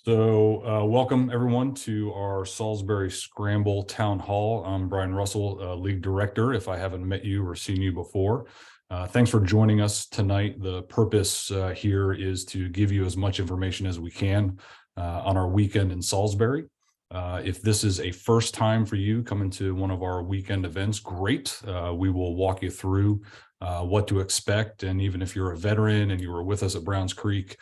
Welcome everyone to our Salisbury Scramble Town Hall. I'm Brian Russell, League Director, if I haven't met you or seen you before. Thanks for joining us tonight. The purpose here is to give you as much information as we can on our weekend in Salisbury. If this is a first time for you coming to one of our weekend events, great. We will walk you through what to expect. And even if you're a veteran and you were with us at Browns Creek,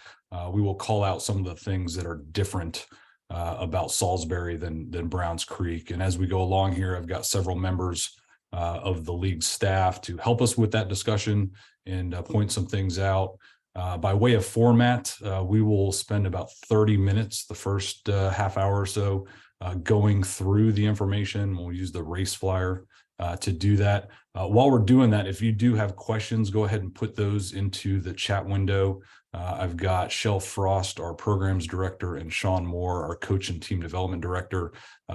we will call out some of the things that are different about Salisbury than Browns Creek. And as we go along here, I've got several members of the league staff to help us with that discussion and point some things out. By way of format, we will spend about 30 minutes, the first half hour or so, going through the information. We'll use the race flyer to do that. While we're doing that, if you do have questions, go ahead and put those into the chat window. I've got Shel Frost, our programs director, and Sean Moore, our coach and team development director.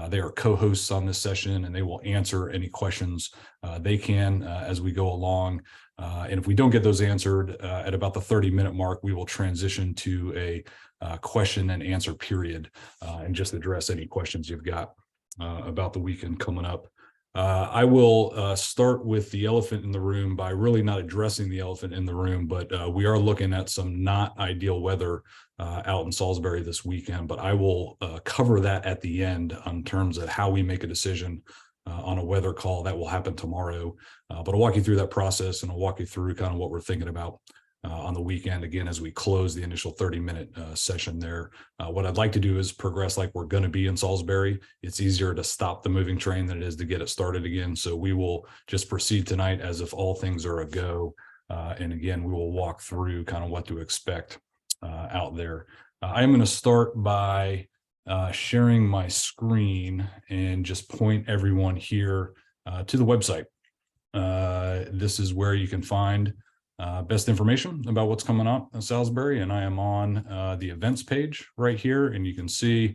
They are co-hosts on this session, and they will answer any questions they can as we go along. And if we don't get those answered at about the 30-minute mark, we will transition to a question and answer period and just address any questions you've got about the weekend coming up. I will start with the elephant in the room by really not addressing the elephant in the room, but we are looking at some not ideal weather out in Salisbury this weekend. But I will cover that at the end in terms of how we make a decision on a weather call. That will happen tomorrow. But I'll walk you through that process, and I'll walk you through kind of what we're thinking about on the weekend, again, as we close the initial 30-minute session there. What I'd like to do is progress like we're going to be in Salisbury. It's easier to stop the moving train than it is to get it started again. So we will just proceed tonight as if all things are a go. And again, we will walk through kind of what to expect out there. I am going to start by sharing my screen and just point everyone here to the website. This is where you can find best information about what's coming up in Salisbury, and I am on the events page right here, and you can see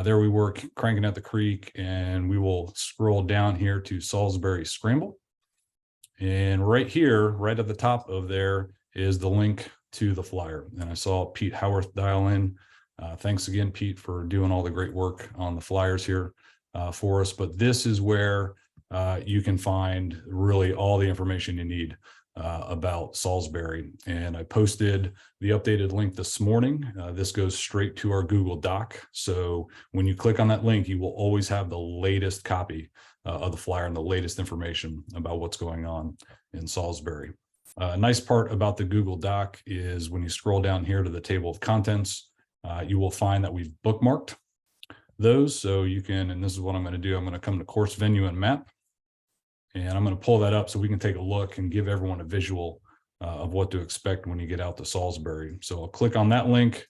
there we were cranking at the creek, and we will scroll down here to Salisbury Scramble, and right here, right at the top of there is the link to the flyer. And I saw Pete Howarth dial in. Thanks again, Pete, for doing all the great work on the flyers here for us. But this is where you can find really all the information you need about Salisbury. And I posted the updated link this morning. This goes straight to our Google Doc. So when you click on that link, you will always have the latest copy of the flyer and the latest information about what's going on in Salisbury. A nice part about the Google Doc is when you scroll down here to the table of contents, you will find that we've bookmarked those. So you can, and this is what I'm going to do. I'm going to come to course venue and map. And I'm going to pull that up so we can take a look and give everyone a visual of what to expect when you get out to Salisbury. So I'll click on that link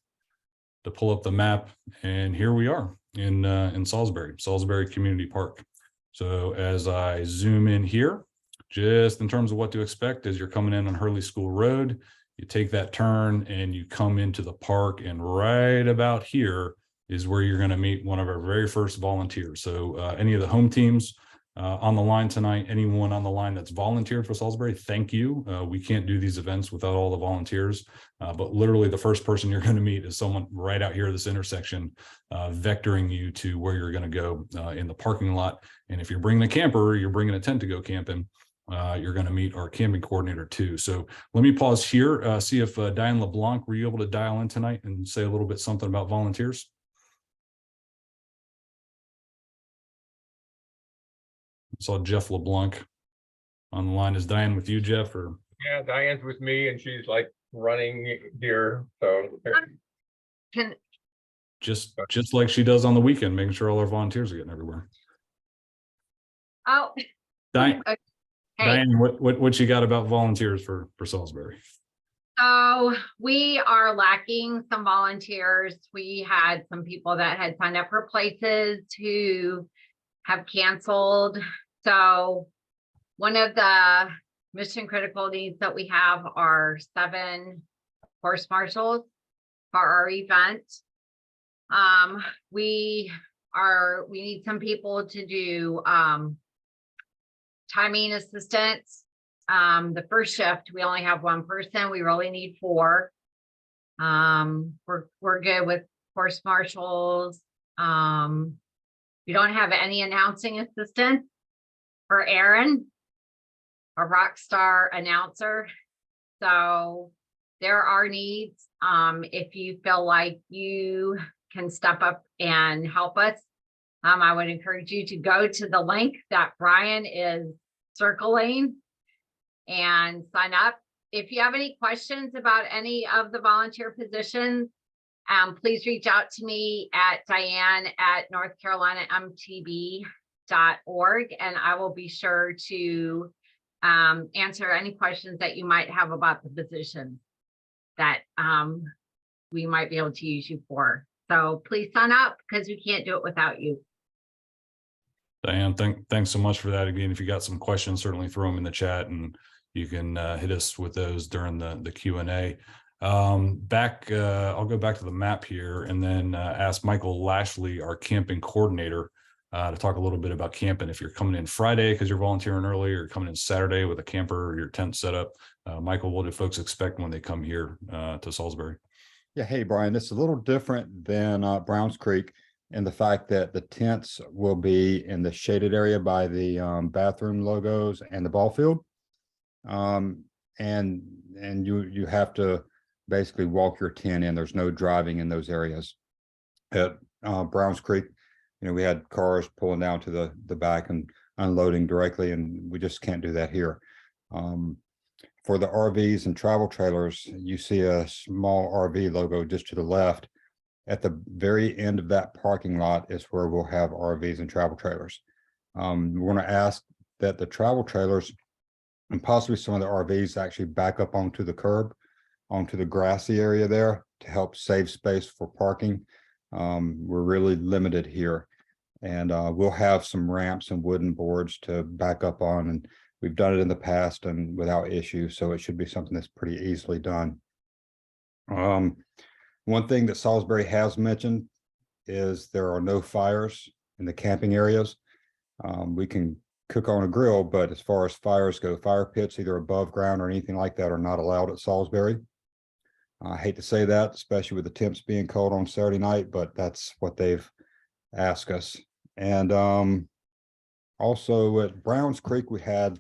to pull up the map, and here we are in Salisbury Community Park. So as I zoom in here, just in terms of what to expect as you're coming in on Hurley School Road, you take that turn and you come into the park, and right about here is where you're going to meet one of our very first volunteers. So any of the home teams on the line tonight, anyone on the line that's volunteered for Salisbury, thank you. We can't do these events without all the volunteers, but literally the first person you're going to meet is someone right out here at this intersection, vectoring you to where you're going to go in the parking lot. And if you're bringing a camper, or you're bringing a tent to go camping, you're going to meet our camping coordinator too. So let me pause here, see if Diane LeBlanc, were you able to dial in tonight and say a little bit something about volunteers? I saw Jeff LeBlanc on the line. Is Diane with you, Jeff? Or yeah, Diane's with me, and she's like running here. So just like she does on the weekend, making sure all our volunteers are getting everywhere. Oh, Diane, okay. Diane, what you got about volunteers for Salisbury? So we are lacking some volunteers. We had some people that had signed up for places who have canceled. So one of the mission critical needs that we have are 7 course marshals for our event. We need some people to do timing assistance. The first shift, we only have 1 person. We really need 4. We're good with course marshals. We don't have any announcing assistant for Aaron, a rock star announcer. So there are needs. If you feel like you can step up and help us, I would encourage you to go to the link that Brian is circling and sign up. If you have any questions about any of the volunteer positions, please reach out to me at diane@northcarolinamtb.org, and I will be sure to answer any questions that you might have about the position that we might be able to use you for. So please sign up, because we can't do it without you. Diane, thanks so much for that. Again, if you got some questions, certainly throw them in the chat, and you can hit us with those during the Q&A. I'll go back to the map here and then ask Michael Lashley, our camping coordinator, to talk a little bit about camping. If you're coming in Friday because you're volunteering early, or coming in Saturday with a camper or your tent set up, Michael, what do folks expect when they come here to Salisbury? Yeah, hey, Brian, it's a little different than Browns Creek in the fact that the tents will be in the shaded area by the bathroom logos and the ball field. And you have to basically walk your tent in. There's no driving in those areas. At Browns Creek, we had cars pulling down to the back and unloading directly, and we just can't do that here. For the RVs and travel trailers, you see a small RV logo just to the left. At the very end of that parking lot is where we'll have RVs and travel trailers. We're going to ask that the travel trailers and possibly some of the RVs actually back up onto the curb, onto the grassy area there, to help save space for parking. We're really limited here, and we'll have some ramps and wooden boards to back up on, and we've done it in the past and without issue, so it should be something that's pretty easily done. One thing that Salisbury has mentioned is there are no fires in the camping areas. We can cook on a grill, but as far as fires go, fire pits either above ground or anything like that are not allowed at Salisbury. I hate to say that, especially with the temps being cold on Saturday night, but that's what they've asked us. And also at Browns Creek, we had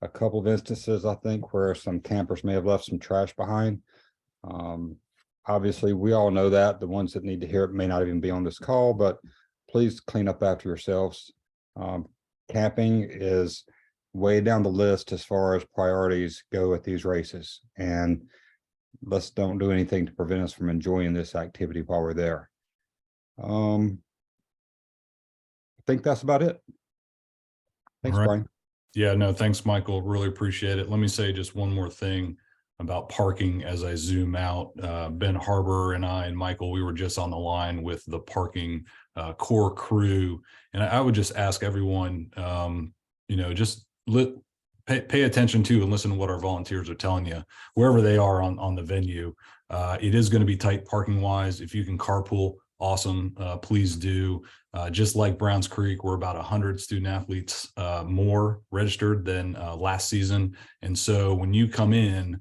a couple of instances, I think, where some campers may have left some trash behind. Obviously, we all know that. The ones that need to hear it may not even be on this call, but please clean up after yourselves. Camping is way down the list as far as priorities go at these races, and let's don't do anything to prevent us from enjoying this activity while we're there. I think that's about it. Thanks, All right. Brian. Yeah, no, thanks, Michael. Really appreciate it. Let me say just one more thing about parking as I zoom out. Ben Harbor and I and Michael, we were just on the line with the parking core crew. And I would just ask everyone, just pay attention to and listen to what our volunteers are telling you, wherever they are on the venue. It is going to be tight parking wise. If you can carpool, awesome. Please do. Just like Browns Creek, we're about 100 student athletes more registered than last season. And so when you come in,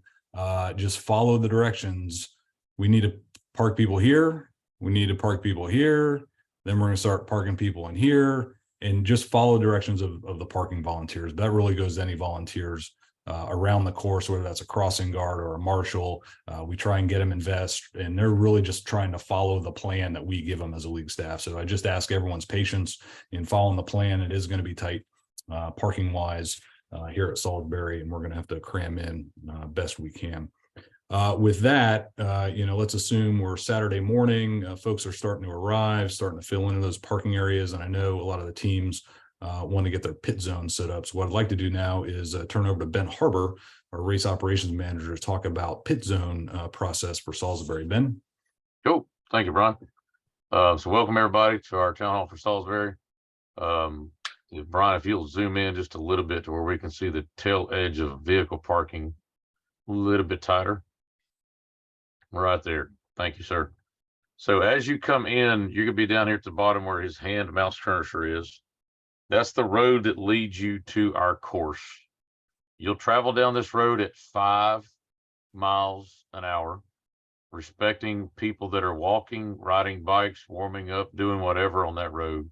just follow the directions. We need to park people here. We need to park people here. Then we're going to start parking people in here, and just follow directions of the parking volunteers. That really goes to any volunteers around the course, whether that's a crossing guard or a marshal. We try and get them invest, and they're really just trying to follow the plan that we give them as a league staff. So I just ask everyone's patience in following the plan. It is going to be tight parking wise here at Salisbury, and we're going to have to cram in best we can. With that, let's assume we're Saturday morning. Folks are starting to arrive, starting to fill into those parking areas. And I know a lot of the teams want to get their pit zone set up. So what I'd like to do now is turn over to Ben Harbor, our race operations manager, to talk about pit zone process for Salisbury. Ben? Cool. Thank you, Brian. So welcome everybody to our town hall for Salisbury. Brian, if you'll zoom in just a little bit to where we can see the tail edge of vehicle parking a little bit tighter. Right there. Thank you, sir. So as you come in, you're gonna be down here at the bottom where his hand mouse cursor is. That's the road that leads you to our course. You'll travel down this road at 5 miles an hour. respecting people that are walking, riding bikes, warming up, doing whatever on that road.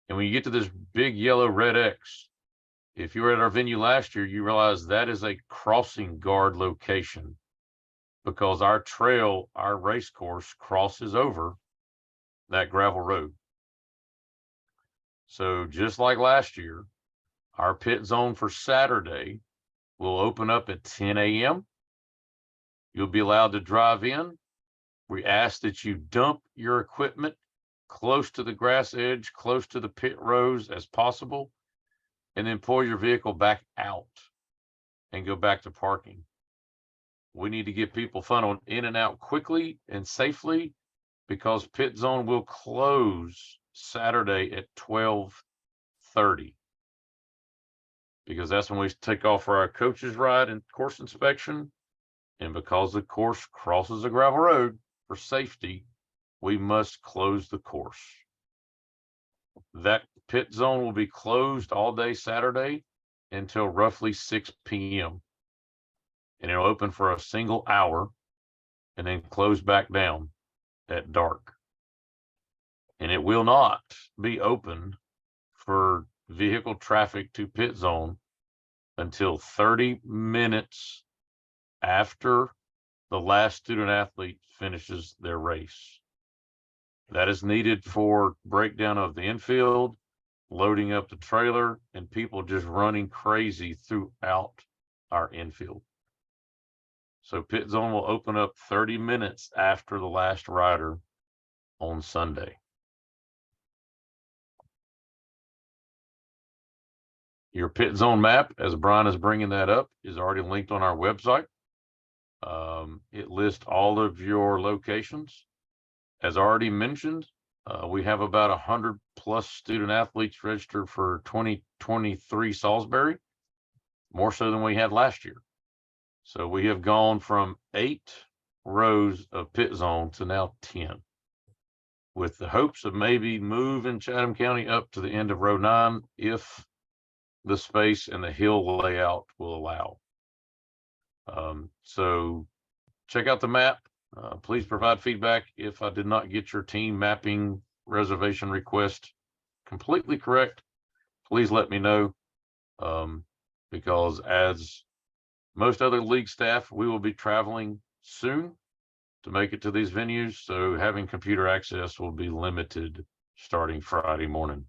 And when you get to this big yellow red X, if you were at our venue last year, you realize that is a crossing guard location because our trail, our race course crosses over that gravel road. So just like last year, our pit zone for Saturday will open up at 10 a.m. You'll be allowed to drive in. We ask that you dump your equipment close to the grass edge, close to the pit rows as possible, and then pull your vehicle back out and go back to parking. We need to get people funneled in and out quickly and safely because pit zone will close Saturday at 12:30 because that's when we take off for our coach's ride and course inspection. And because the course crosses a gravel road for safety, we must close the course. That pit zone will be closed all day Saturday until roughly 6 p.m. And it'll open for a single hour and then close back down at dark. And it will not be open for vehicle traffic to pit zone until 30 minutes after the last student athlete finishes their race. That is needed for breakdown of the infield, loading up the trailer, and people just running crazy throughout our infield. So pit zone will open up 30 minutes after the last rider on Sunday. Your pit zone map, as Brian is bringing that up, is already linked on our website. It lists all of your locations. As already mentioned, we have about 100 plus student athletes registered for 2023 Salisbury, more so than we had last year. So we have gone from 8 rows of pit zone to now 10, with the hopes of maybe moving Chatham County up to the end of row 9 if the space and the hill layout will allow. So check out the map. Please provide feedback if I did not get your team mapping reservation request completely correct. Please let me know, because as most other league staff, we will be traveling soon to make it to these venues. So having computer access will be limited starting Friday morning.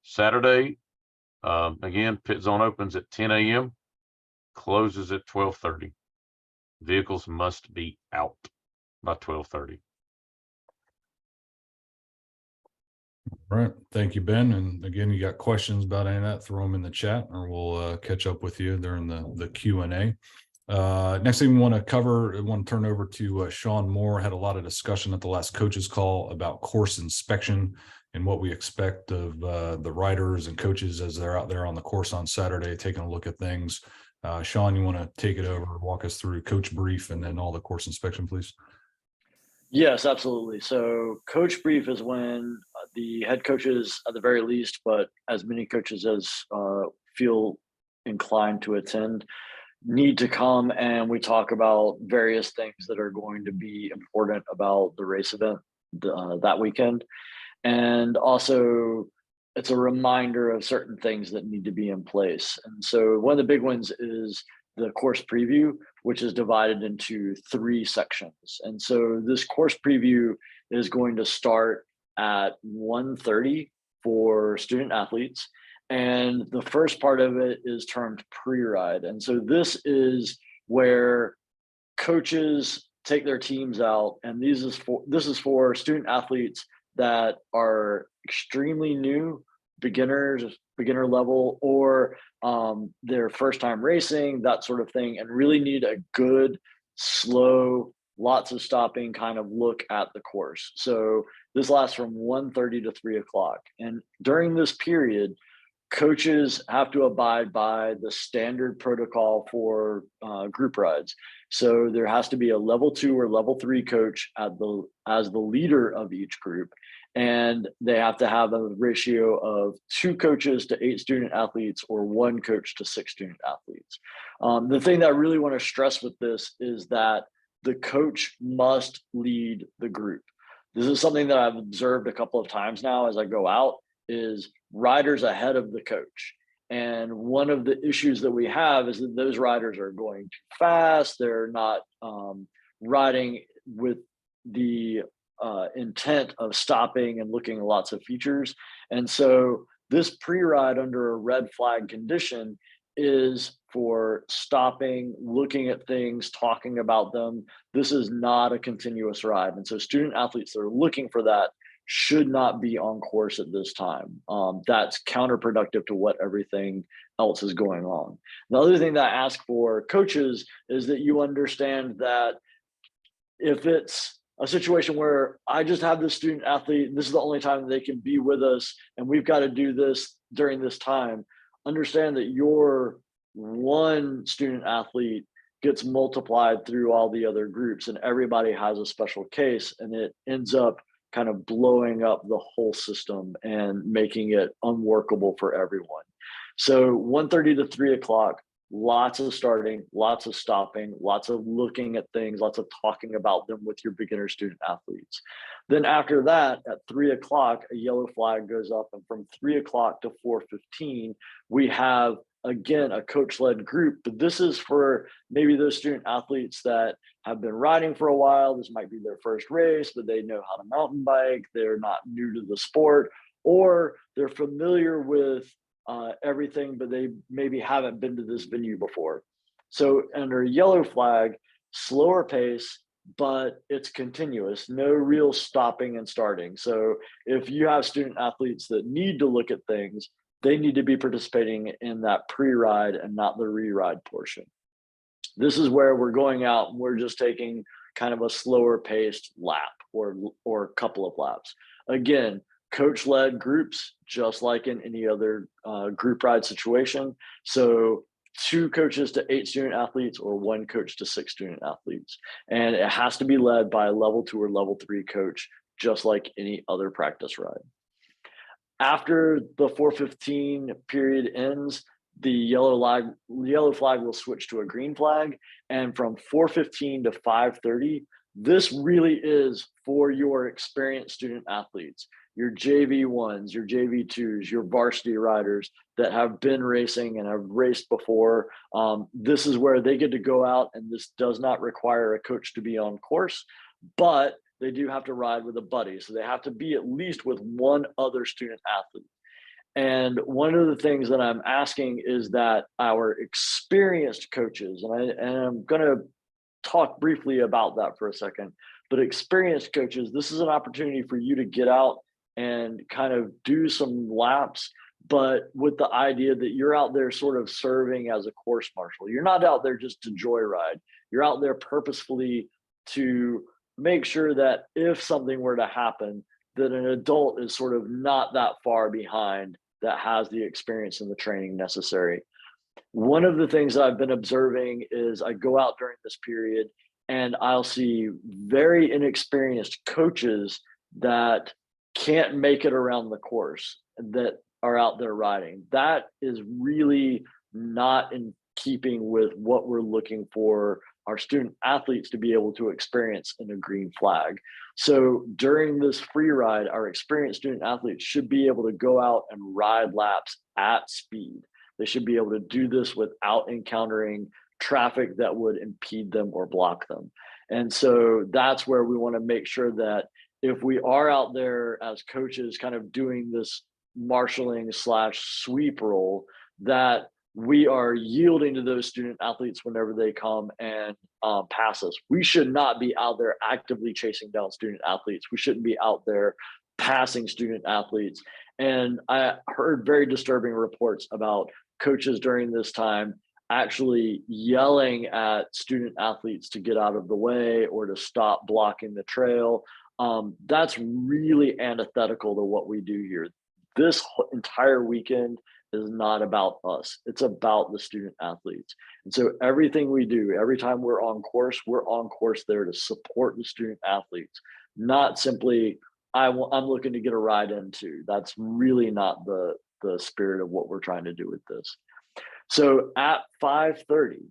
Saturday, again, pit zone opens at 10 a.m., closes at 12:30. Vehicles must be out by 12:30. All right. Thank you, Ben. And again, you got questions about any of that, throw them in the chat or we'll catch up with you during the Q&A. Next thing we want to cover, I want to turn over to Sean Moore. Had a lot of discussion at the last coaches call about course inspection and what we expect of the riders and coaches as they're out there on the course on Saturday, taking a look at things. Sean, you want to take it over, walk us through coach brief and then all the course inspection, please? Yes, absolutely. So coach brief is when the head coaches, at the very least, but as many coaches as feel inclined to attend, need to come and we talk about various things that are going to be important about the race event that weekend. And also it's a reminder of certain things that need to be in place. And so one of the big ones is the course preview, which is divided into 3 sections. And so this course preview is going to start at 1:30 for student athletes. And the first part of it is termed pre-ride. And so this is where coaches take their teams out. And this is for student athletes that are extremely new, beginner level, or their first time racing, that sort of thing, and really need a good, slow, lots of stopping kind of look at the course. So this lasts from 1:30 to 3 o'clock. And during this period, coaches have to abide by the standard protocol for group rides. So there has to be a level 2 or level 3 coach as the leader of each group. And they have to have a ratio of 2 coaches to 8 student athletes or 1 coach to 6 student athletes. The thing that I really want to stress with this is that the coach must lead the group. This is something that I've observed a couple of times now as I go out, is riders ahead of the coach. And one of the issues that we have is that those riders are going too fast. They're not riding with the intent of stopping and looking at lots of features. And so this pre-ride under a red flag condition is for stopping, looking at things, talking about them. This is not a continuous ride. And so student athletes that are looking for that should not be on course at this time. That's counterproductive to what everything else is going on. The other thing that I ask for coaches is that you understand that if it's a situation where I just have this student athlete, and this is the only time they can be with us, and we've got to do this during this time, understand that your one student athlete gets multiplied through all the other groups, and everybody has a special case, and it ends up kind of blowing up the whole system and making it unworkable for everyone. So 1:30 to 3 o'clock, lots of starting, lots of stopping, lots of looking at things, lots of talking about them with your beginner student athletes. Then after that, at 3 o'clock, a yellow flag goes up, and from 3 o'clock to 4:15, we have again a coach-led group, but this is for maybe those student athletes that have been riding for a while. This might be their first race, but they know how to mountain bike. They're not new to the sport, or they're familiar with everything, but they maybe haven't been to this venue before. So under a yellow flag, slower pace, but it's continuous, no real stopping and starting. So if you have student athletes that need to look at things, they need to be participating in that pre-ride and not the re-ride portion. This is where we're going out and we're just taking kind of a slower paced lap or a couple of laps. Again, coach-led groups, just like in any other group ride situation. So 2 coaches to 8 student athletes or 1 coach to 6 student athletes. And it has to be led by a level 2 or level 3 coach, just like any other practice ride. After the 4:15 period ends, the yellow flag will switch to a green flag. And from 4:15 to 5:30, this really is for your experienced student athletes, your JV1s, your JV2s, your varsity riders that have been racing and have raced before. This is where they get to go out, and this does not require a coach to be on course, but they do have to ride with a buddy. So they have to be at least with one other student athlete. And one of the things that I'm asking is that our experienced coaches, and I'm going to talk briefly about that for a second, but experienced coaches, this is an opportunity for you to get out and kind of do some laps, but with the idea that you're out there sort of serving as a course marshal. You're not out there just to joyride. You're out there purposefully to make sure that if something were to happen, that an adult is sort of not that far behind, that has the experience and the training necessary. One of the things that I've been observing is I go out during this period and I'll see very inexperienced coaches that can't make it around the course that are out there riding. That is really not in keeping with what we're looking for our student athletes to be able to experience in a green flag. So during this free ride, our experienced student athletes should be able to go out and ride laps at speed. They should be able to do this without encountering traffic that would impede them or block them. And so that's where we want to make sure that if we are out there as coaches kind of doing this marshaling / sweep role, that we are yielding to those student athletes whenever they come and pass us. We should not be out there actively chasing down student athletes. We shouldn't be out there passing student athletes. And I heard very disturbing reports about coaches during this time actually yelling at student athletes to get out of the way or to stop blocking the trail. That's really antithetical to what we do here. This entire weekend is not about us. It's about the student athletes. And so everything we do, every time we're on course there to support the student athletes, not simply, I'm looking to get a ride into. That's really not the spirit of what we're trying to do with this. So at 5:30,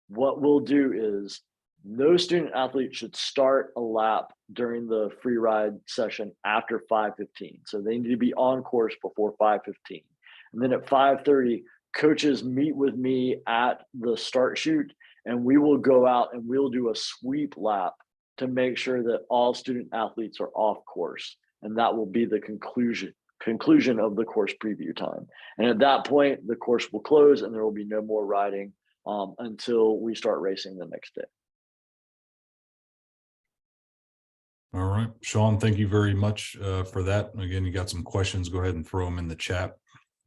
what we'll do is No student athlete should start a lap during the free ride session after 5:15. So they need to be on course before 5:15. And then at 5:30, coaches meet with me at the start chute, and we will go out and we'll do a sweep lap to make sure that all student athletes are off course. And that will be the conclusion of the course preview time. And at that point, the course will close and there will be no more riding until we start racing the next day. All right, Sean, thank you very much for that. Again, you got some questions, go ahead and throw them in the chat.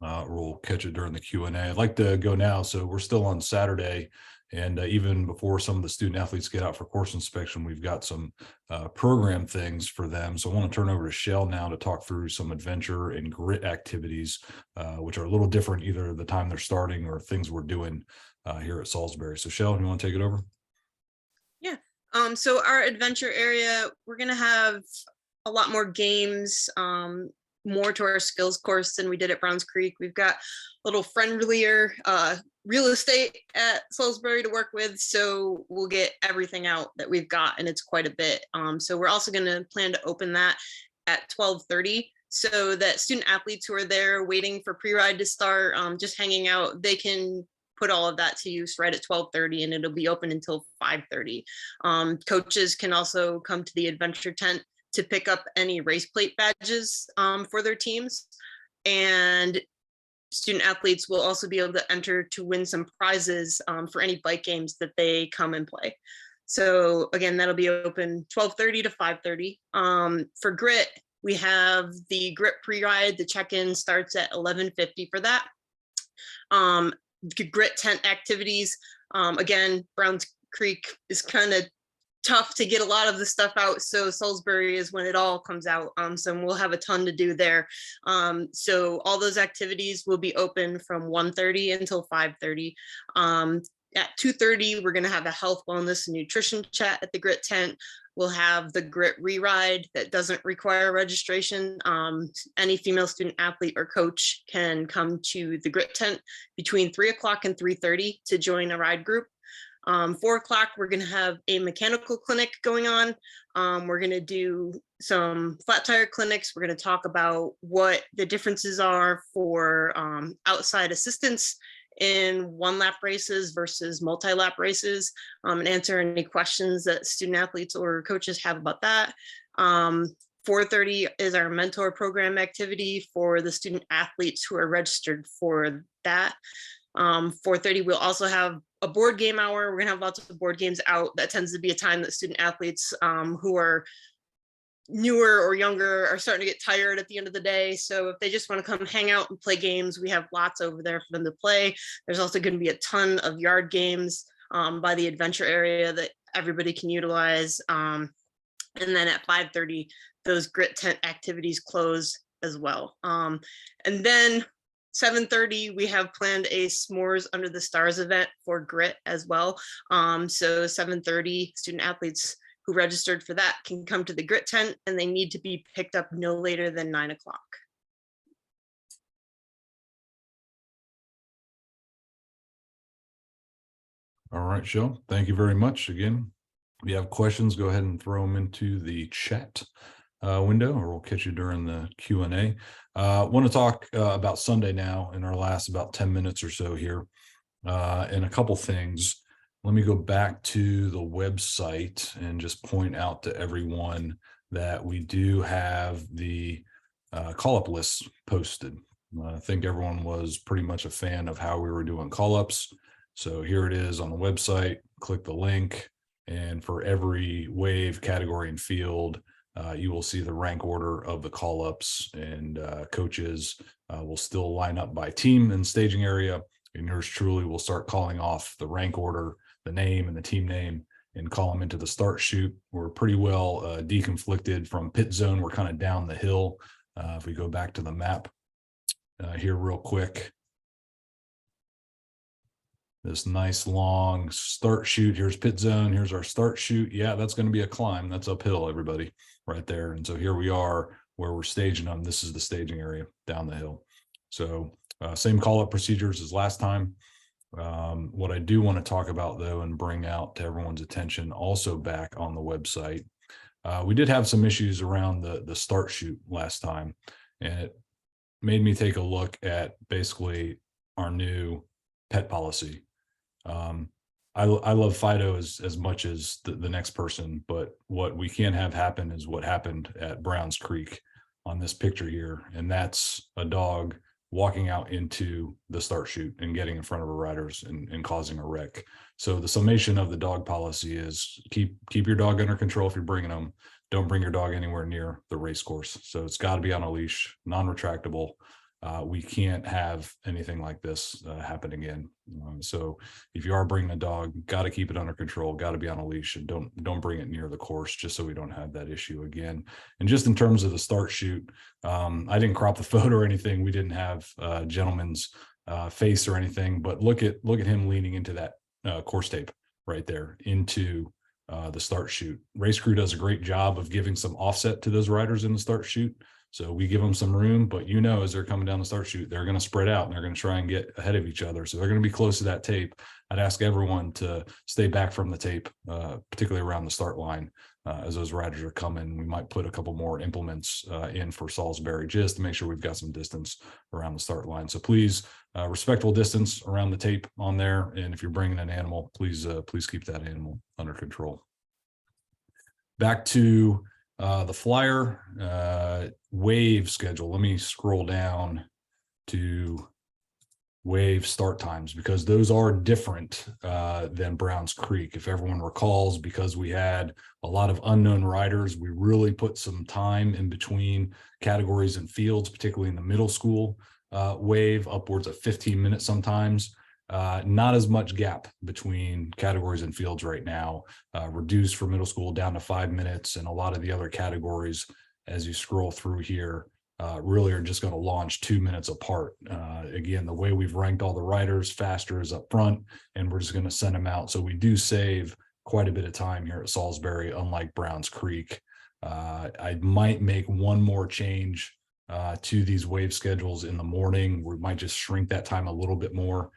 We'll catch it during the Q&A. I'd like to go now. So we're still on Saturday, and even before some of the student athletes get out for course inspection, we've got some program things for them. So I want to turn over to Shell now to talk through some adventure and grit activities, which are a little different, either the time they're starting or things we're doing here at Salisbury. So Shell, you want to take it over? Yeah. So our adventure area, we're going to have a lot more games, more to our skills course than we did at Browns Creek. We've got a little friendlier real estate at Salisbury to work with. So we'll get everything out that we've got, and it's quite a bit. So we're also going to plan to open that at 12:30 so that student athletes who are there waiting for pre-ride to start, just hanging out, they can put all of that to use right at 12:30, and it'll be open until 5:30. Coaches can also come to the adventure tent to pick up any race plate badges for their teams. And student athletes will also be able to enter to win some prizes for any bike games that they come and play. So again, that'll be open 12:30 to 5:30. For grit, we have the grit pre-ride. The check-in starts at 11:50 for that. Grit tent activities. Again, Browns Creek is kind of tough to get a lot of the stuff out, so Salisbury is when it all comes out. So we'll have a ton to do there. So all those activities will be open from 1:30 until 5:30. At 2:30, we're going to have a health, wellness, and nutrition chat at the grit tent. We'll have the grit re-ride that doesn't require registration. Any female student athlete or coach can come to the grit tent between 3 o'clock and 3:30 to join a ride group. 4 o'clock, we're going to have a mechanical clinic going on. We're going to do some flat tire clinics. We're going to talk about what the differences are for outside assistance in one lap races versus multi-lap races, and answer any questions that student athletes or coaches have about that. 4:30 is our mentor program activity for the student athletes who are registered for that. 4:30, we'll also have a board game hour. We're gonna have lots of board games out. That tends to be a time that student athletes who are newer or younger are starting to get tired at the end of the day. So if they just want to come hang out and play games, we have lots over there for them to play. There's also going to be a ton of yard games by the adventure area that everybody can utilize. And then at 5:30, those grit tent activities close as well. And then 7:30, we have planned a S'mores Under the Stars event for grit as well. So 7:30, student athletes who registered for that can come to the grit tent, and they need to be picked up no later than 9 o'clock. All right, Shell, thank you very much. Again, if you have questions, go ahead and throw them into the chat window, or we'll catch you during the Q&A. Want to talk about Sunday now in our last about 10 minutes or so here, and a couple things. Let me go back to the website and just point out to everyone that we do have the call-up lists posted. I think everyone was pretty much a fan of how we were doing call-ups. So here it is on the website. Click the link, and for every wave, category, and field, you will see the rank order of the call-ups, and coaches will still line up by team and staging area, and yours truly will start calling off the rank order, the name and the team name, and call them into the start chute. We're pretty well deconflicted from pit zone. We're kind of down the hill. If we go back to the map here real quick, this nice long start chute. Here's pit zone. Here's our start chute. Yeah, that's going to be a climb. That's uphill, everybody, right there. And so here we are where we're staging them. This is the staging area down the hill. So same call-up procedures as last time. What I do want to talk about though, and bring out to everyone's attention also back on the website, we did have some issues around the start shoot last time, and it made me take a look at basically our new pet policy. I love Fido as much as the next person, but what we can't have happen is what happened at Browns Creek on this picture here. And that's a dog walking out into the start chute and getting in front of our riders and causing a wreck. So the summation of the dog policy is keep your dog under control if you're bringing them. Don't bring your dog anywhere near the race course. So it's got to be on a leash, non-retractable. We can't have anything like this happen again. So if you are bringing a dog, got to keep it under control, got to be on a leash, and don't bring it near the course, just so we don't have that issue again. And just in terms of the start shoot, I didn't crop the photo or anything. We didn't have a gentleman's face or anything, but look at him leaning into that course tape right there into the start shoot. Race crew does a great job of giving some offset to those riders in the start shoot. So we give them some room, but as they're coming down the start chute, they're going to spread out and they're going to try and get ahead of each other. So they're going to be close to that tape. I'd ask everyone to stay back from the tape, particularly around the start line. As those riders are coming, we might put a couple more implements in for Salisbury just to make sure we've got some distance around the start line. So please, respectful distance around the tape on there. And if you're bringing an animal, please keep that animal under control. Back to the flyer wave schedule. Let me scroll down to wave start times, because those are different than Browns Creek. If everyone recalls, because we had a lot of unknown riders, we really put some time in between categories and fields, particularly in the middle school wave, upwards of 15 minutes sometimes. Not as much gap between categories and fields right now, reduced for middle school down to 5 minutes, and a lot of the other categories, as you scroll through here, really are just going to launch 2 minutes apart. Again, the way we've ranked all the riders, faster is up front, and we're just going to send them out. So we do save quite a bit of time here at Salisbury, unlike Browns Creek. I might make one more change to these wave schedules in the morning. We might just shrink that time a little bit more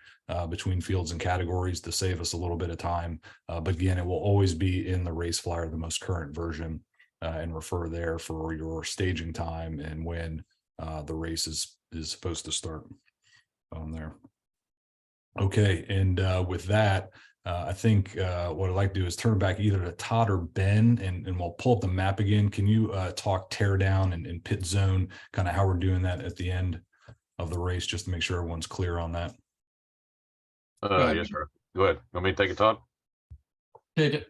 between fields and categories to save us a little bit of time. But again, it will always be in the race flyer, the most current version, and refer there for your staging time and when the race is supposed to start on there. Okay, and with that, I think what I'd like to do is turn back either to Todd or Ben, and we'll pull up the map again. Can you talk Teardown and Pit Zone, kind of how we're doing that at the end of the race, just to make sure everyone's clear on that? Yes, sir. Go ahead. Want me to take it, Todd? Take it.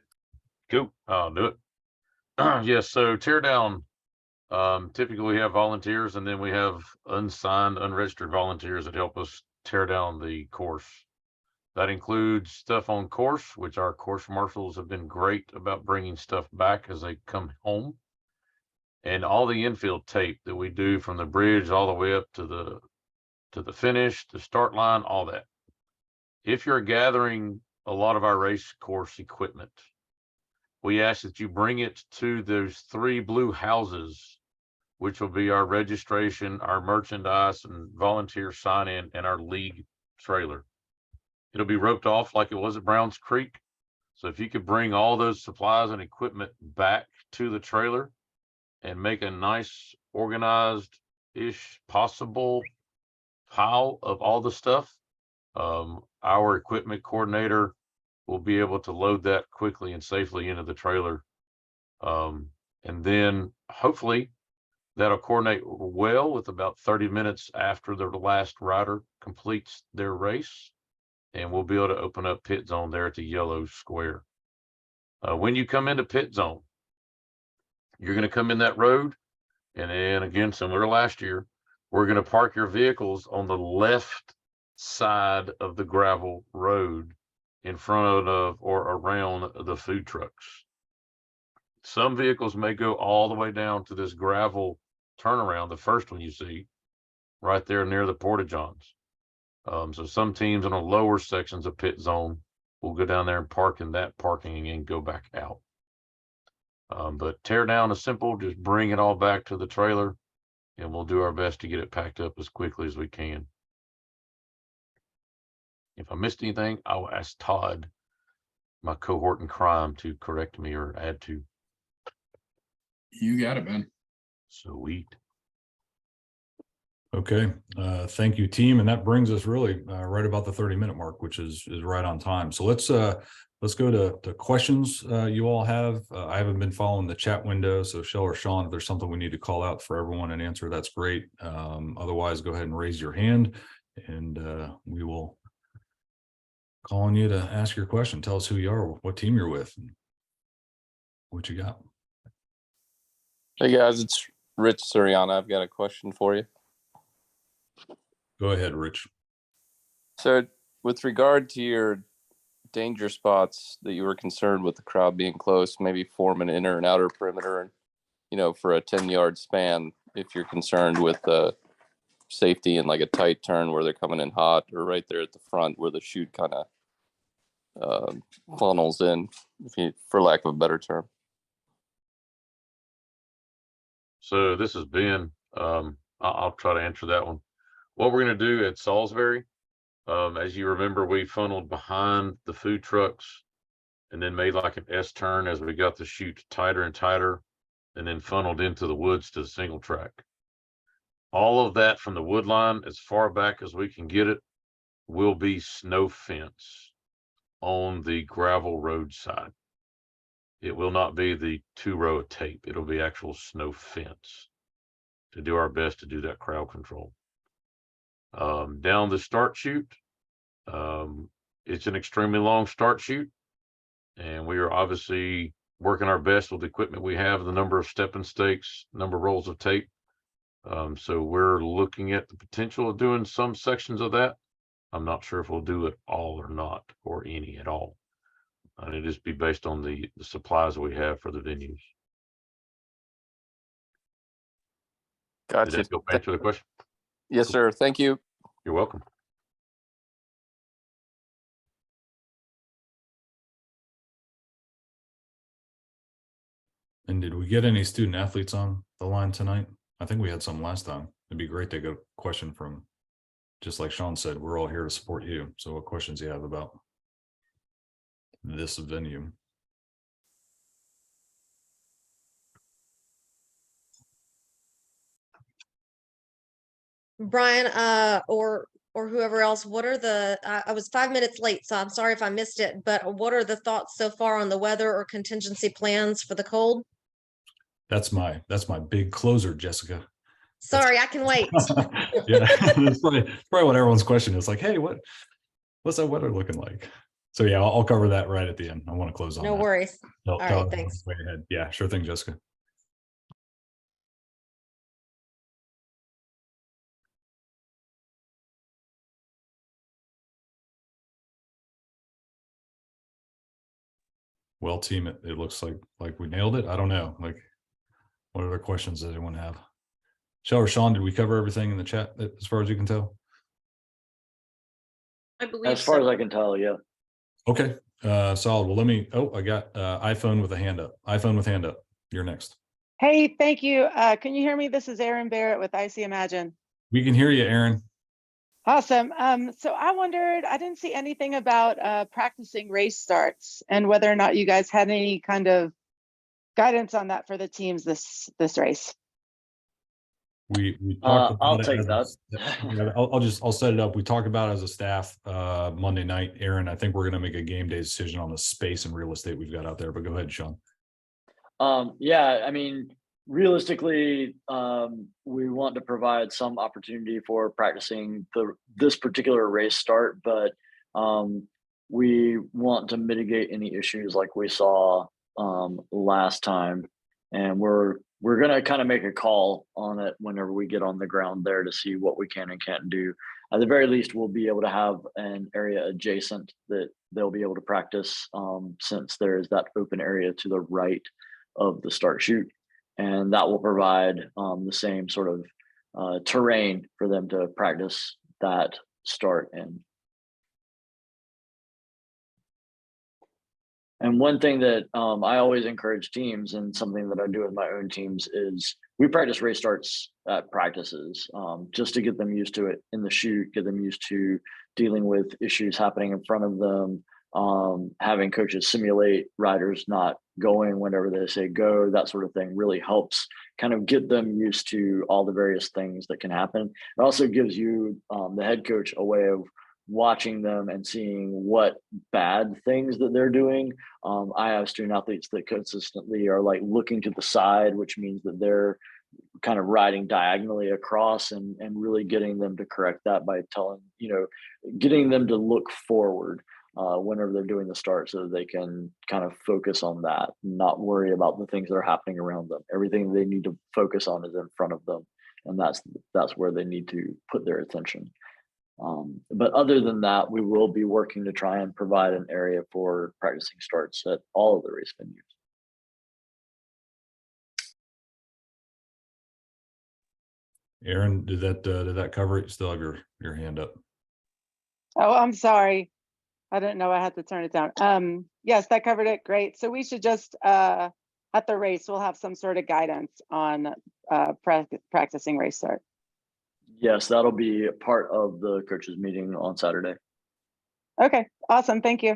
Cool. I'll do it. Yes. So Teardown, typically we have volunteers, and then we have unsigned, unregistered volunteers that help us tear down the course. That includes stuff on course, which our course marshals have been great about bringing stuff back as they come home, and all the infield tape that we do from the bridge all the way up to the finish, the start line, all that. If you're gathering a lot of our race course equipment, we ask that you bring it to those 3 blue houses, which will be our registration, our merchandise, and volunteer sign-in, and our league trailer. It'll be roped off like it was at Browns Creek. So if you could bring all those supplies and equipment back to the trailer and make a nice organized-ish possible pile of all the stuff, our equipment coordinator will be able to load that quickly and safely into the trailer. And then hopefully that'll coordinate well with about 30 minutes after the last rider completes their race. And we'll be able to open up Pit Zone there at the yellow square. When you come into Pit Zone, you're going to come in that road. And then again, similar to last year, we're going to park your vehicles on the left side of the gravel road in front of or around the food trucks. Some vehicles may go all the way down to this gravel turnaround, the first one you see right there near the porta-johns. So some teams in the lower sections of Pit Zone will go down there and park in that parking and go back out. But Teardown is simple. Just bring it all back to the trailer, and we'll do our best to get it packed up as quickly as we can. If I missed anything, I will ask Todd, my cohort in crime, to correct me or add to. You got it, man. Sweet. Okay, thank you, team. And that brings us really right about the 30-minute mark, which is right on time. So let's go to questions you all have. I haven't been following the chat window, so Shell or Sean, if there's something we need to call out for everyone and answer, that's great. Otherwise, go ahead and raise your hand, and we will call on you to ask your question. Tell us who you are, what team you're with, and what you got. Hey guys, it's Rich Suriana. I've got a question for you. Go ahead, Rich. So with regard to your danger spots that you were concerned with the crowd being close, maybe form an inner and outer perimeter, and, you know, for a 10-yard span, if you're concerned with safety and like a tight turn where they're coming in hot, or right there at the front where the chute kind of funnels in, for lack of a better term. So this has been, I'll try to answer that one. What we're going to do at Salisbury, as you remember, we funneled behind the food trucks and then made like an S turn as we got the chute tighter and tighter, and then funneled into the woods to the single track. All of that from the wood line, as far back as we can get it, will be snow fence on the gravel road side. It will not be the 2-row of tape. It'll be actual snow fence to do our best to do that crowd control. Down the start chute, it's an extremely long start chute, and we are obviously working our best with the equipment we have, the number of stepping stakes, number of rolls of tape. So we're looking at the potential of doing some sections of that. I'm not sure if we'll do it all or not, or any at all. And it just be based on the supplies we have for the venues. Gotcha. Did that help answer the question? Yes, sir. Thank you. You're welcome. And did we get any student athletes on the line tonight? I think we had some last time. It'd be great to get a question from, just like Sean said, we're all here to support you. So what questions do you have about this venue? Brian, or whoever else, what are the, I was 5 minutes late, so I'm sorry if I missed it, but what are the thoughts so far on the weather or contingency plans for the cold? That's my big closer, Jessica. Sorry, I can wait. Yeah, it's probably what everyone's question is, like, hey, what's that weather looking like? So yeah, I'll cover that right at the end. I want to close on No that. worries. All right, thanks. Way ahead. Yeah, sure thing, Jessica. Well, team, it looks like we nailed it. I don't know. Like, what other questions does anyone have? Shell or Sean, did we cover everything in the chat as far as you can tell? I believe As far so. as I can tell, yeah. Okay, solid. Well, I got iPhone with a hand up. iPhone with hand up. You're next. Hey, thank you. Can you hear me? This is Erin Barrett with IC Imagine. We can hear you, Aaron. Awesome. So I wondered, I didn't see anything about practicing race starts and whether or not you guys had any kind of guidance on that for the teams this race. We talked about I'll it take as that. I'll set it up. We talked about it as a staff Monday night. Aaron, I think we're going to make a game day decision on the space and real estate we've got out there, but go ahead, Sean. Yeah, I mean, realistically, we want to provide some opportunity for practicing this particular race start, but we want to mitigate any issues like we saw last time, and we're gonna kind of make a call on it whenever we get on the ground there to see what we can and can't do. At the very least, we'll be able to have an area adjacent that they'll be able to practice, since there is that open area to the right of the start chute, and that will provide the same sort of terrain for them to practice that start in. And one thing that I always encourage teams, and something that I do with my own teams, is we practice race starts at practices, just to get them used to it in the chute, get them used to dealing with issues happening in front of them, having coaches simulate riders not going whenever they say go, that sort of thing really helps kind of get them used to all the various things that can happen. It also gives you, the head coach, a way of watching them and seeing what bad things that they're doing. I have student athletes that consistently are like looking to the side, which means that they're kind of riding diagonally across, and really getting them to correct that by getting them to look forward whenever they're doing the start, so that they can kind of focus on that, not worry about the things that are happening around them. Everything they need to focus on is in front of them, and that's where they need to put their attention. But other than that, we will be working to try and provide an area for practicing starts at all of the race venues. Aaron, did that cover it? You still have your hand up. Oh, I'm sorry. I didn't know I had to turn it down. Yes, that covered it. Great. So we should just, at the race, we'll have some sort of guidance on practicing race start. Yes, that'll be a part of the coaches meeting on Saturday. Okay, awesome. Thank you.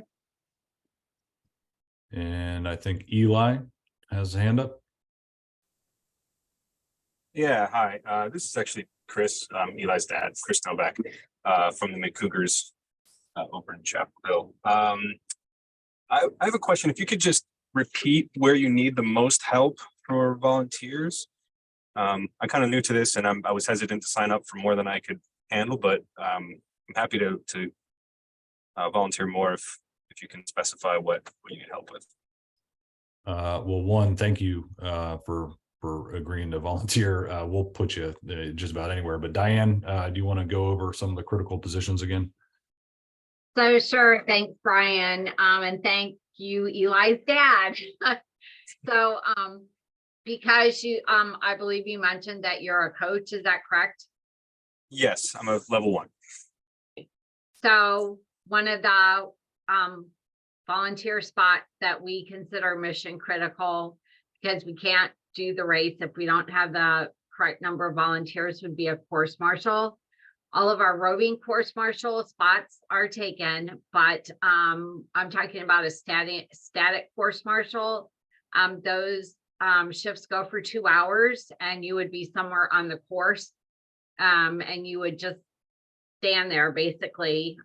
And I think Eli has a hand up. Yeah, hi. This is actually Chris, Eli's dad, Chris Novak, from the McCougars over in Chapel Hill. I have a question. If you could just repeat where you need the most help for volunteers. I'm kind of new to this, and I was hesitant to sign up for more than I could handle, but I'm happy to volunteer more if you can specify what you need help with. Well, one, thank you for agreeing to volunteer. We'll put you just about anywhere. But Diane, do you want to go over some of the critical positions again? So sure, thanks, Brian, and thank you, Eli's dad. So because you, I believe you mentioned that you're a coach, is that correct? Yes, I'm a level 1. So one of the volunteer spots that we consider mission critical, because we can't do the race if we don't have the correct number of volunteers, would be a course marshal. All of our roving course marshal spots are taken, but I'm talking about a static course marshal. Those shifts go for 2 hours, and you would be somewhere on the course, and you would just stand there basically,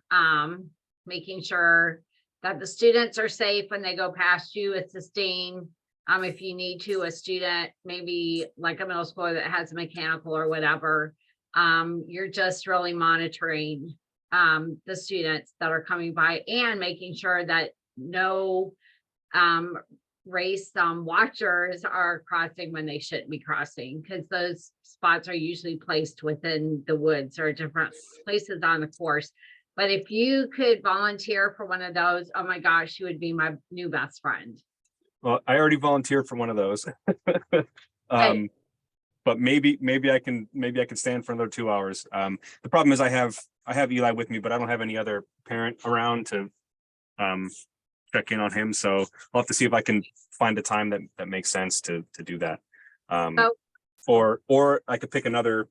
making sure that the students are safe when they go past you, assisting if you need to, a student, maybe like a middle schooler that has a mechanical or whatever. You're just really monitoring the students that are coming by, and making sure that no race watchers are crossing when they shouldn't be crossing, because those spots are usually placed within the woods or different places on the course. But if you could volunteer for one of those, oh my gosh, you would be my new best friend. Well, I already volunteered for one of those. But maybe I can stand for another 2 hours. The problem is I have Eli with me, but I don't have any other parent around to check in on him. So I'll have to see if I can find a time that makes sense to do that. Or I could pick another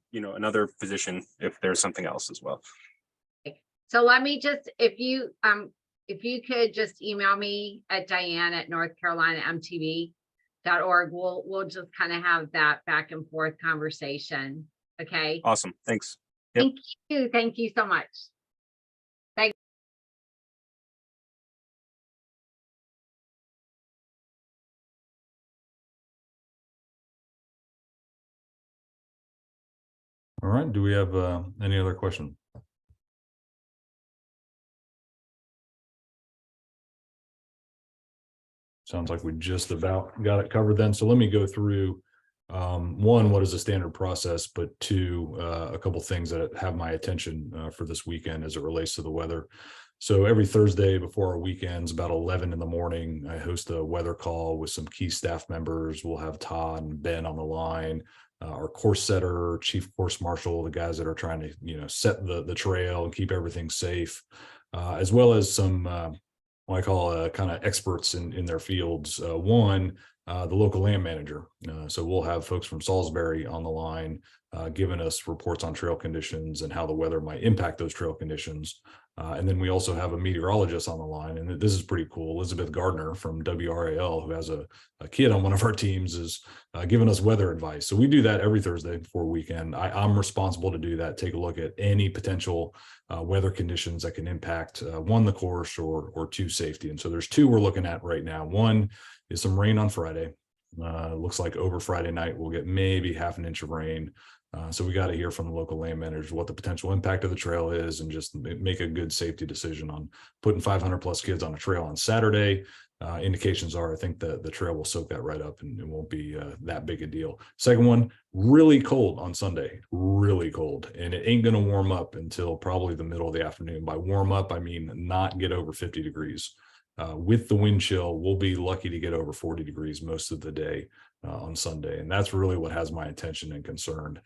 position if there's something else as well. So let me just, if you could just email me at diane@northcarolinamtv.org, we'll just kind of have that back and forth conversation. Okay. Awesome. Thanks. Yep. Thank you so much. All right. Do we have any other question? Sounds like we just about got it covered then. So let me go through one, what is the standard process, but two, a couple things that have my attention for this weekend as it relates to the weather. So every Thursday before our weekends, about 11 in the morning, I host a weather call with some key staff members. We'll have Todd and Ben on the line, our course setter, chief course marshal, the guys that are trying to, set the trail and keep everything safe, as well as some what I call kind of experts in their fields. One, the local land manager. So we'll have folks from Salisbury on the line giving us reports on trail conditions and how the weather might impact those trail conditions. And then we also have a meteorologist on the line, and this is pretty cool. Elizabeth Gardner from WRAL, who has a kid on one of our teams, is giving us weather advice. So we do that every Thursday before weekend. I'm responsible to do that, take a look at any potential weather conditions that can impact one, the course, or two, safety. And so there's two we're looking at right now. One is some rain on Friday. Looks like over Friday night, we'll get maybe half an inch of rain. So we got to hear from the local land managers what the potential impact of the trail is, and just make a good safety decision on putting 500 plus kids on a trail on Saturday. Indications are, I think the trail will soak that right up, and it won't be that big a deal. Second one, really cold on Sunday, really cold, and it ain't going to warm up until probably the middle of the afternoon. By warm up, I mean not get over 50 degrees. With the wind chill, we'll be lucky to get over 40 degrees most of the day on Sunday. And that's really what has my attention and concern.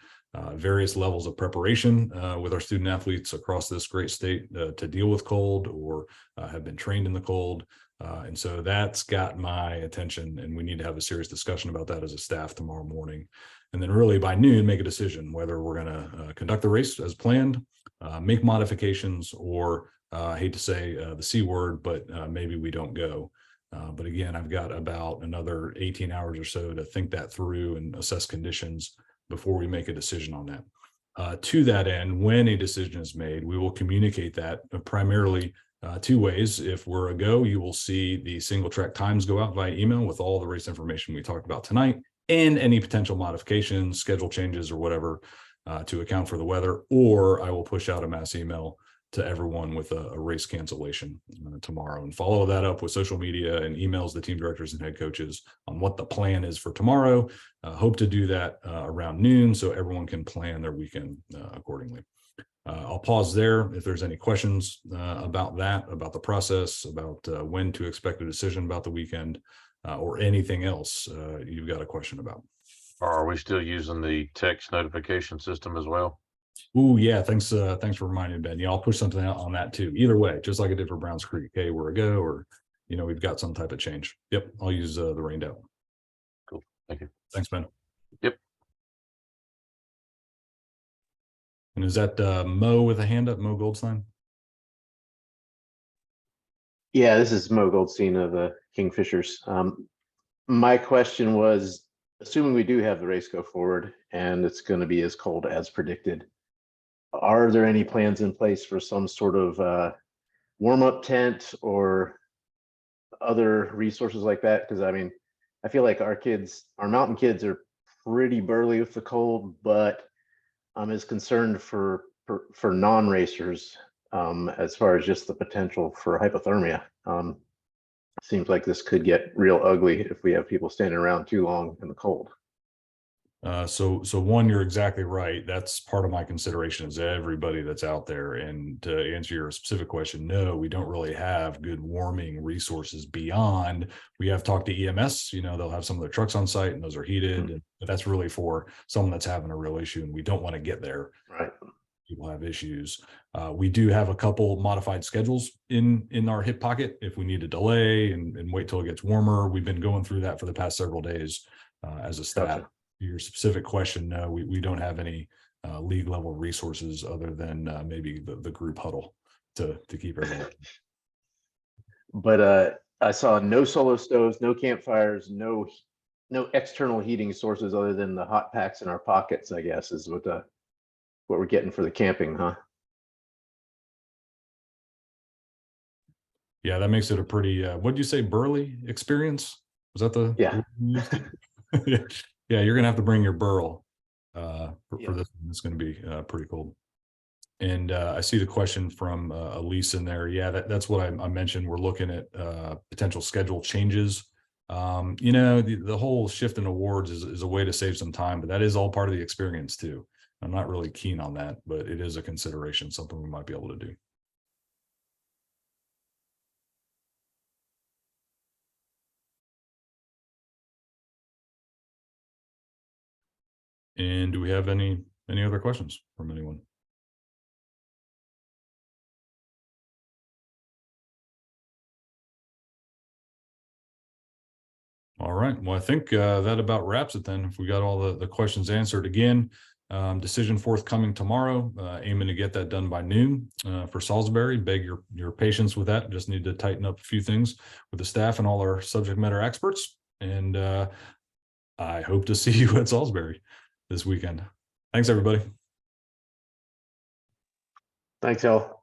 Various levels of preparation with our student athletes across this great state to deal with cold, or have been trained in the cold. And so that's got my attention, and we need to have a serious discussion about that as a staff tomorrow morning. And then really by noon, make a decision whether we're going to conduct the race as planned, make modifications, or I hate to say the C word, but maybe we don't go. But again, I've got about another 18 hours or so to think that through and assess conditions before we make a decision on that. To that end, when a decision is made, we will communicate that primarily two ways. If we're a go, you will see the single track times go out via email with all the race information we talked about tonight, and any potential modifications, schedule changes, or whatever to account for the weather. Or I will push out a mass email to everyone with a race cancellation tomorrow, and follow that up with social media and emails the team directors and head coaches on what the plan is for tomorrow. Hope to do that around noon so everyone can plan their weekend accordingly. I'll pause there. If there's any questions about that, about the process, about when to expect a decision about the weekend, or anything else you've got a question about. Are we still using the text notification system as well? Oh yeah, thanks for reminding me, Ben. Yeah, I'll push something out on that too. Either way, just like I did for Browns Creek. Hey, we're a go, or we've got some type of change. Yep, I'll use the rained out. Cool, thank you. Thanks, Ben. Yep. And is that Mo with a hand up, Mo Goldstein? Yeah, this is Mo Goldstein of the Kingfishers. My question was, assuming we do have the race go forward and it's going to be as cold as predicted, are there any plans in place for some sort of warm-up tent or other resources like that? Because I mean, I feel like our mountain kids are pretty burly with the cold, but I'm as concerned for non-racers as far as just the potential for hypothermia. Seems like this could get real ugly if we have people standing around too long in the cold. So one, you're exactly right. That's part of my consideration, is everybody that's out there. And to answer your specific question, no, we don't really have good warming resources beyond, we have talked to EMS, they'll have some of their trucks on site and those are heated, but that's really for someone that's having a real issue, and we don't want to get there. Right. People have issues. We do have a couple modified schedules in our hip pocket if we need to delay and wait till it gets warmer. We've been going through that for the past several days as a staff. Gotcha. Your specific question, no, we don't have any league level resources other than maybe the group huddle to keep everyone. But I saw no solo stoves, no campfires, no external heating sources other than the hot packs in our pockets, I guess, is what we're getting for the camping, huh? Yeah, that makes it a pretty what'd you say, burly experience? Was that the Yeah. Yeah, you're gonna have to bring your burl for Yeah. this one. It's gonna be pretty cold. And I see the question from Elise in there. Yeah, that's what I mentioned. We're looking at potential schedule changes. The whole shift in awards is a way to save some time, but that is all part of the experience too. I'm not really keen on that, but it is a consideration, something we might be able to do. And do we have any other questions from anyone? All right. Well, I think that about wraps it then. If we got all the questions answered again, decision forthcoming tomorrow, aiming to get that done by noon for Salisbury. Beg your patience with that. Just need to tighten up a few things with the staff and all our subject matter experts. And I hope to see you at Salisbury this weekend. Thanks, everybody. Thanks, y'all.